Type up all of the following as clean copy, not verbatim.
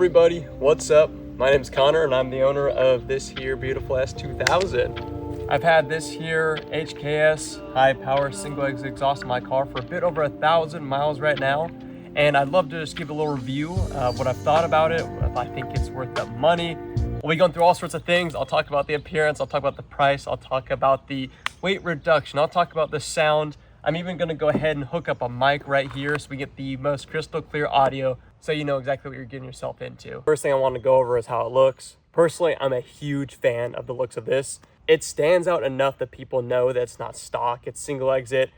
everybody, what's up? My name's Connor and I'm the owner of this here beautiful S2000. I've had this here HKS Hi-Power single exit exhaust in my car for a bit over 1,000 miles right now, and I'd love to just give a little review of what I've thought about it, if I think it's worth the money. We'll be going through all sorts of things. I'll talk about the appearance, I'll talk about the price, I'll talk about the weight reduction, I'll talk about the sound. I'm even gonna go ahead and hook up a mic right here so we get the most crystal clear audio so you know exactly what you're getting yourself into. First thing I want to go over is how it looks. Personally, I'm a huge fan of the looks of this. It stands out enough that people know that it's not stock, it's single exit.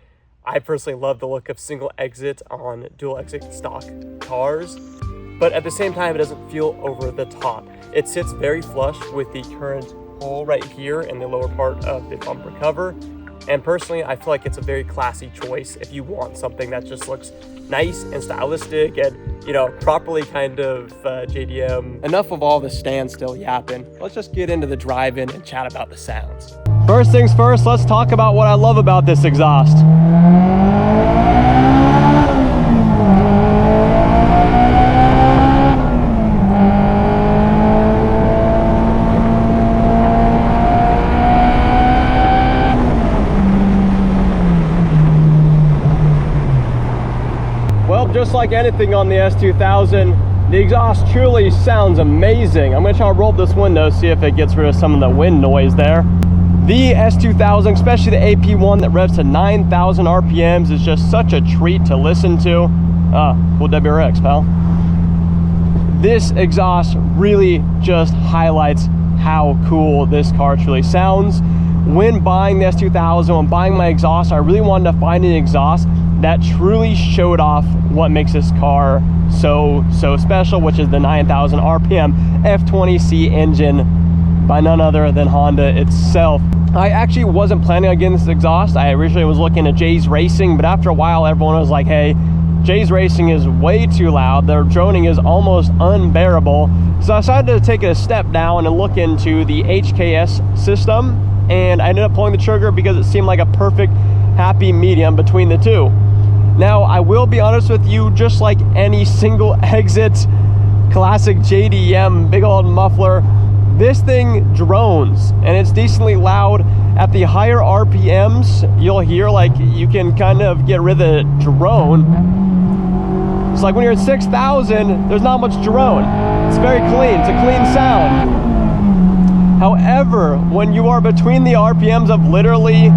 I personally love the look of single exit on dual exit stock cars, but at the same time, it doesn't feel over the top. It sits very flush with the current hole right here in the lower part of the bumper cover. And personally, I feel like it's a very classy choice if you want something that just looks nice and stylistic and, you know, properly kind of JDM. Enough of all the standstill yapping. Let's just get into the drive-in and chat about the sounds. First things first, let's talk about what I love about this exhaust. Just like anything on the S2000, the exhaust truly sounds amazing. I'm gonna try to roll up this window, see if it gets rid of some of the wind noise there. The S2000, especially the AP1 that revs to 9,000 RPMs, is just such a treat to listen to. Cool WRX, pal. This exhaust really just highlights how cool this car truly sounds. When buying the S2000, when buying my exhaust, I really wanted to find an exhaust that truly showed off what makes this car so special, which is the 9,000 RPM F20C engine by none other than Honda itself. I actually wasn't planning on getting this exhaust. I originally was looking at Jay's Racing, but after a while everyone was like, hey, Jay's Racing is way too loud, their droning is almost unbearable. So I decided to take it a step down and look into the HKS system, and I ended up pulling the trigger because it seemed like a perfect happy medium between the two. Now, I will be honest with you, just like any single exit classic JDM big old muffler, this thing drones and it's decently loud. At the higher RPMs, you'll hear like you can kind of get rid of the drone. It's like when you're at 6,000, there's not much drone. It's very clean, it's a clean sound. However, when you are between the RPMs of literally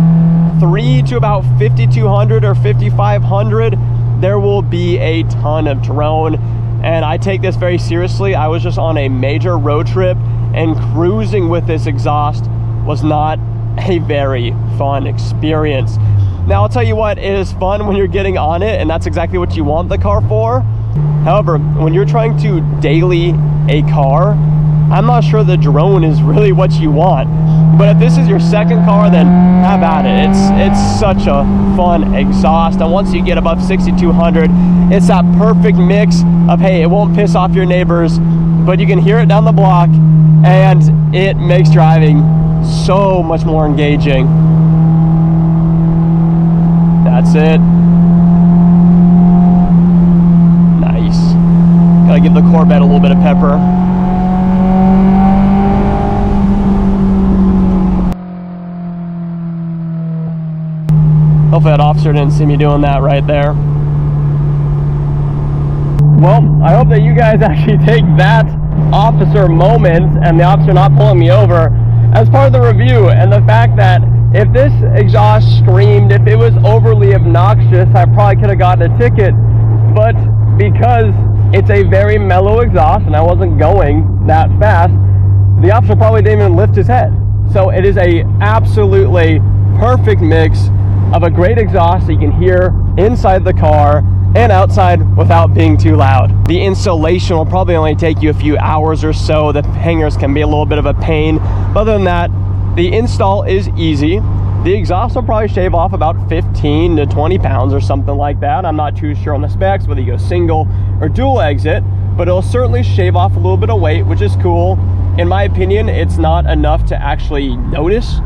3 to about 5,200 or 5,500, there will be a ton of drone, and I take this very seriously. I was just on a major road trip, and cruising with this exhaust was not a very fun experience. Now, I'll tell you what, it is fun when you're getting on it, and that's exactly what you want the car for. However, when you're trying to daily a car, I'm not sure the drone is really what you want. But if this is your second car, then have at it. It's such a fun exhaust. And once you get above 6,200, it's that perfect mix of, hey, it won't piss off your neighbors, but you can hear it down the block, and it makes driving so much more engaging. That's it. Nice. Gotta give the Corvette a little bit of pepper. Hopefully that officer didn't see me doing that right there. Well, I hope that you guys actually take that officer moment and the officer not pulling me over as part of the review, and the fact that if this exhaust screamed, if it was overly obnoxious, I probably could have gotten a ticket. But because it's a very mellow exhaust and I wasn't going that fast, the officer probably didn't even lift his head. So it is a absolutely perfect mix of a great exhaust that you can hear inside the car and outside without being too loud. The installation will probably only take you a few hours or so. The hangers can be a little bit of a pain, but other than that, the install is easy. The exhaust will probably shave off about 15 to 20 pounds or something like that. I'm not too sure on the specs whether you go single or dual exit, but it'll certainly shave off a little bit of weight, which is cool. In my opinion, it's not enough to actually notice.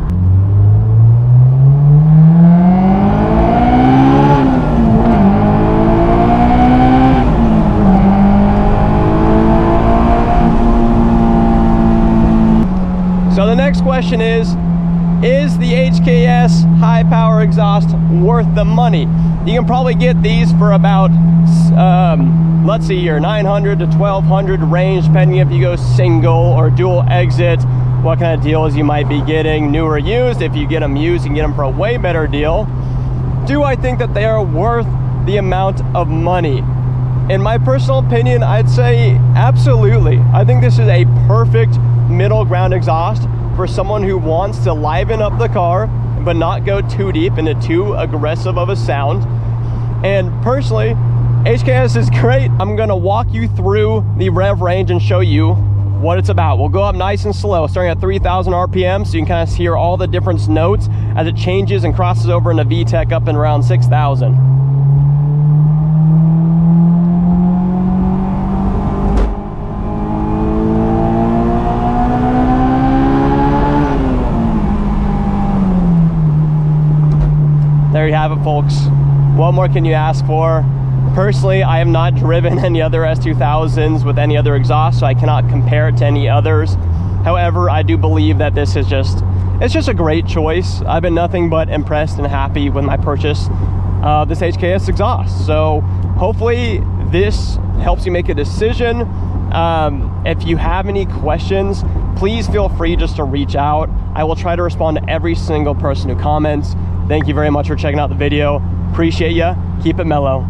question is the HKS Hi-Power exhaust worth the money? You can probably get these for about, let's see here, 900 to 1200 range, depending if you go single or dual exit, what kind of deals you might be getting, new or used. If you get them used, you can get them for a way better deal. Do I think that they are worth the amount of money? In my personal opinion, I'd say absolutely. I think this is a perfect middle ground exhaust for someone who wants to liven up the car but not go too deep into too aggressive of a sound. And personally, HKS is great. I'm gonna walk you through the rev range and show you what it's about. We'll go up nice and slow, starting at 3,000 RPM, so you can kind of hear all the different notes as it changes and crosses over into VTEC up and around 6,000. There you have it, folks. What more can you ask for? Personally, I have not driven any other S2000s with any other exhaust, so I cannot compare it to any others. However, I do believe that this is it's just a great choice. I've been nothing but impressed and happy with my purchase of this HKS exhaust. So hopefully this helps you make a decision. If you have any questions, please feel free just to reach out. I will try to respond to every single person who comments. Thank you very much for checking out the video. Appreciate ya. Keep it mellow.